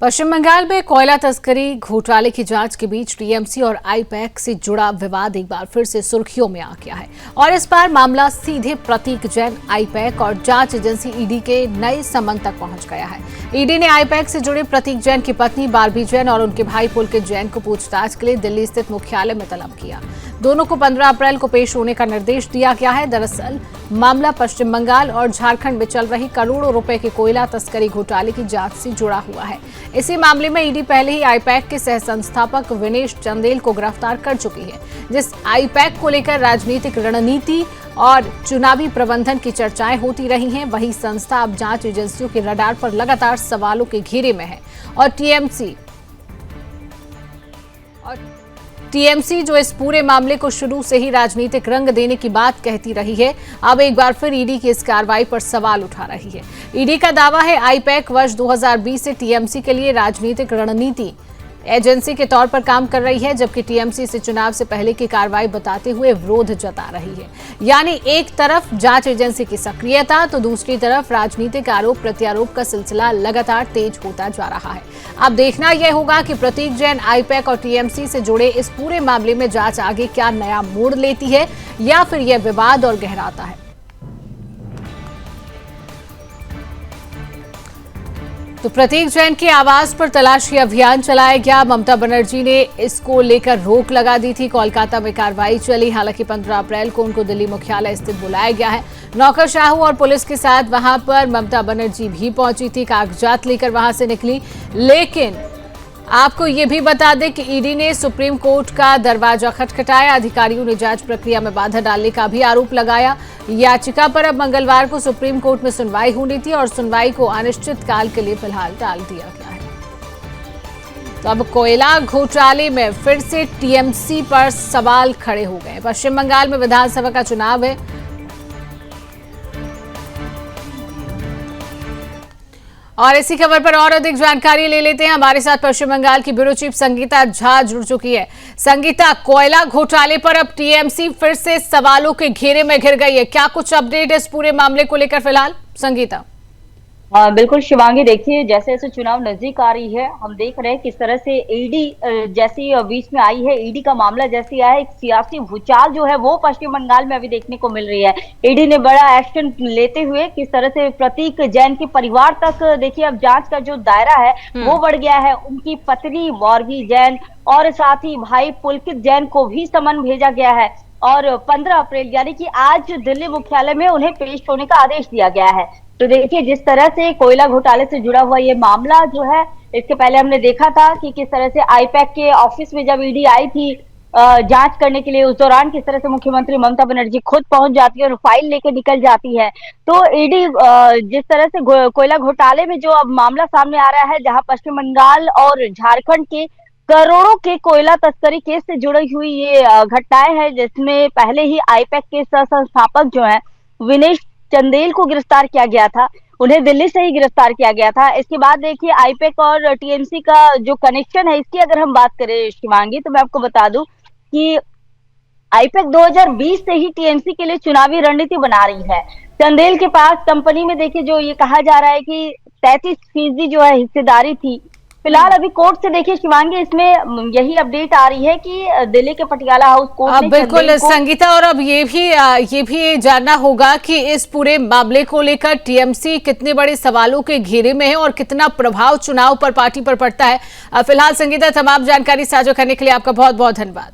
पश्चिम बंगाल में कोयला तस्करी घोटाले की जांच के बीच टीएमसी और आईपैक से जुड़ा विवाद एक बार फिर से सुर्खियों में आ गया है और इस बार मामला सीधे प्रतीक जैन, आईपैक और जांच एजेंसी ईडी के नए संबंध तक पहुंच गया है। ईडी ने आईपैक से जुड़े प्रतीक जैन की पत्नी बारबी जैन और उनके भाई पुलकित जैन को पूछताछ के लिए दिल्ली स्थित मुख्यालय में तलब किया। दोनों को 15 अप्रैल को पेश होने का निर्देश दिया गया है। दरअसल मामला पश्चिम बंगाल और झारखंड में चल रही करोड़ों रुपए के कोयला तस्करी घोटाले की जांच से जुड़ा हुआ है। इसी मामले में ईडी पहले ही आईपैक के सह संस्थापक विनेश चंदेल को गिरफ्तार कर चुकी है। जिस आईपैक को लेकर राजनीतिक रणनीति और चुनावी प्रबंधन की चर्चाएं होती रही हैं, वही संस्था अब जांच एजेंसियों के रडार पर लगातार सवालों के घेरे में है और टीएमसी जो इस पूरे मामले को शुरू से ही राजनीतिक रंग देने की बात कहती रही है, अब एक बार फिर ईडी की इस कार्रवाई पर सवाल उठा रही है। ईडी का दावा है आईपैक वर्ष 2020 से टीएमसी के लिए राजनीतिक रणनीति एजेंसी के तौर पर काम कर रही है, जबकि टीएमसी से चुनाव से पहले की कार्रवाई बताते हुए विरोध जता रही है। यानी एक तरफ जांच एजेंसी की सक्रियता तो दूसरी तरफ राजनीतिक आरोप प्रत्यारोप का सिलसिला लगातार तेज होता जा रहा है। अब देखना यह होगा कि प्रतीक जैन, आईपैक और टीएमसी से जुड़े इस पूरे मामले में जांच आगे क्या नया मोड़ लेती है या फिर यह विवाद और गहराता है। तो प्रतीक जैन के आवास पर तलाशी अभियान चलाया गया। ममता बनर्जी ने इसको लेकर रोक लगा दी थी। कोलकाता में कार्रवाई चली। हालांकि 15 अप्रैल को उनको दिल्ली मुख्यालय स्थित बुलाया गया है। नौकरशाहों और पुलिस के साथ वहां पर ममता बनर्जी भी पहुंची थी, कागजात लेकर वहां से निकली। लेकिन आपको ये भी बता दें कि ईडी ने सुप्रीम कोर्ट का दरवाजा खटखटाया। अधिकारियों ने जांच प्रक्रिया में बाधा डालने का भी आरोप लगाया। याचिका पर अब मंगलवार को सुप्रीम कोर्ट में सुनवाई होनी थी और सुनवाई को अनिश्चित काल के लिए फिलहाल टाल दिया गया है। तो अब कोयला घोटाले में फिर से टीएमसी पर सवाल खड़े हो गए। पश्चिम बंगाल में विधानसभा का चुनाव है और इसी खबर पर और अधिक जानकारी ले लेते हैं। हमारे साथ पश्चिम बंगाल की ब्यूरो चीफ संगीता झा जुड़ चुकी है। संगीता, कोयला घोटाले पर अब टीएमसी फिर से सवालों के घेरे में घिर गई है। क्या कुछ अपडेट है इस पूरे मामले को लेकर फिलहाल, संगीता? बिल्कुल शिवांगी, देखिए जैसे जैसे चुनाव नजदीक आ रही है, हम देख रहे हैं किस तरह से ईडी जैसी बीच में आई है। ईडी का मामला जैसे आया, एक सियासी भूचाल जो है वो पश्चिम बंगाल में अभी देखने को मिल रही है। ईडी ने बड़ा एक्शन लेते हुए किस तरह से प्रतीक जैन के परिवार तक देखिए अब जांच का जो दायरा है वो बढ़ गया है। उनकी पत्नी बारबी जैन और साथ ही भाई पुलकित जैन को भी समन भेजा गया है और 15 अप्रैल यानी कि आज दिल्ली मुख्यालय में उन्हें पेश होने का आदेश दिया गया है। तो देखिए जिस तरह से कोयला घोटाले से जुड़ा हुआ ये मामला जो है, इसके पहले हमने देखा था कि किस तरह से आईपैक के ऑफिस में जब ईडी आई थी जांच करने के लिए, उस दौरान किस तरह से मुख्यमंत्री ममता बनर्जी खुद पहुंच जाती है और फाइल लेके निकल जाती है। तो ईडी जिस तरह से कोयला घोटाले में जो अब मामला सामने आ रहा है, जहां पश्चिम बंगाल और झारखंड के करोड़ों के कोयला तस्करी केस से जुड़ी हुई ये घटनाएं हैं, जिसमें पहले ही आईपैक के सह संस्थापक जो है विनेश चंदेल को गिरफ्तार किया गया था। उन्हें दिल्ली से ही गिरफ्तार किया गया था। इसके बाद देखिए आईपैक और टीएमसी का जो कनेक्शन है, इसकी अगर हम बात करें शिवांगी, तो मैं आपको बता दूं कि आईपैक 2020 से ही टीएमसी के लिए चुनावी रणनीति बना रही है। चंदेल के पास कंपनी में देखिए जो ये कहा जा रहा है कि 33% जो है हिस्सेदारी थी। फिलहाल अभी कोर्ट से देखिए शिवांगी, इसमें यही अपडेट आ रही है कि दिल्ली के पटियाला हाउस कोर्ट ने बिल्कुल संगीता, और अब ये भी जानना होगा कि इस पूरे मामले को लेकर टीएमसी कितने बड़े सवालों के घेरे में है और कितना प्रभाव चुनाव पर पार्टी पर पड़ता है। फिलहाल संगीता, तमाम जानकारी साझा करने के लिए आपका बहुत बहुत धन्यवाद।